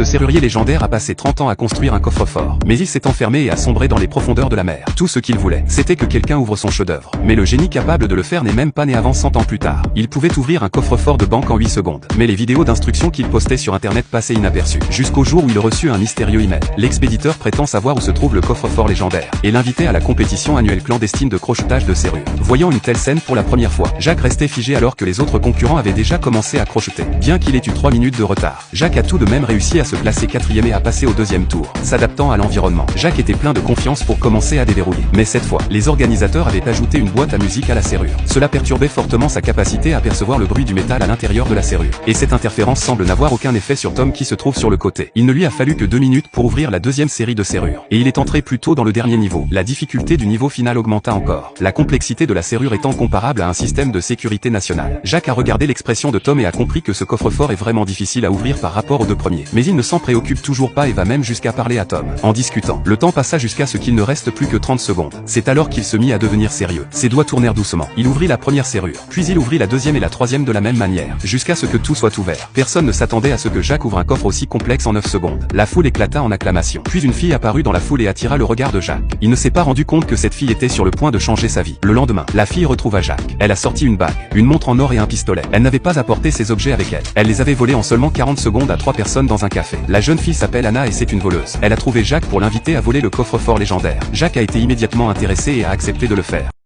Le serrurier légendaire a passé 30 ans à construire un coffre-fort, mais il s'est enfermé et a sombré dans les profondeurs de la mer. Tout ce qu'il voulait, c'était que quelqu'un ouvre son chef-d'œuvre. Mais le génie capable de le faire n'est même pas né avant 100 ans plus tard. Il pouvait ouvrir un coffre-fort de banque en 8 secondes. Mais les vidéos d'instructions qu'il postait sur internet passaient inaperçues. Jusqu'au jour où il reçut un mystérieux email. L'expéditeur prétend savoir où se trouve le coffre-fort légendaire, et l'invitait à la compétition annuelle clandestine de crochetage de serrures. Voyant une telle scène pour la première fois, Jacques restait figé alors que les autres concurrents avaient déjà commencé à crocheter. Bien qu'il ait eu 3 minutes de retard, Jacques a tout de même réussi à se placer 4e et à passer au 2e tour. S'adaptant à l'environnement, Jacques était plein de confiance pour commencer à déverrouiller. Mais cette fois, les organisateurs avaient ajouté une boîte à musique à la serrure. Cela perturbait fortement sa capacité à percevoir le bruit du métal à l'intérieur de la serrure. Et cette interférence semble n'avoir aucun effet sur Tom qui se trouve sur le côté. Il ne lui a fallu que 2 minutes pour ouvrir la 2e série de serrures. Et il est entré plus tôt dans le dernier niveau. La difficulté du niveau final augmenta encore. La complexité de la serrure étant comparable à un système de sécurité national. Jacques a regardé l'expression de Tom et a compris que ce coffre-fort est vraiment difficile à ouvrir par rapport aux 2 premiers. Mais il ne s'en préoccupe toujours pas et va même jusqu'à parler à Tom. En discutant, le temps passa jusqu'à ce qu'il ne reste plus que 30 secondes. C'est alors qu'il se mit à devenir sérieux. Ses doigts tournèrent doucement. Il ouvrit la première serrure, puis il ouvrit la 2e et la 3e de la même manière, jusqu'à ce que tout soit ouvert. Personne ne s'attendait à ce que Jacques ouvre un coffre aussi complexe en 9 secondes. La foule éclata en acclamations. Puis une fille apparut dans la foule et attira le regard de Jacques. Il ne s'est pas rendu compte que cette fille était sur le point de changer sa vie. Le lendemain, la fille retrouva Jacques. Elle a sorti une bague, une montre en or et un pistolet. Elle n'avait pas apporté ces objets avec elle. Elle les avait volés en seulement 40 secondes à 3 personnes dans un café. La jeune fille s'appelle Anna et c'est une voleuse. Elle a trouvé Jacques pour l'inviter à voler le coffre-fort légendaire. Jacques a été immédiatement intéressé et a accepté de le faire.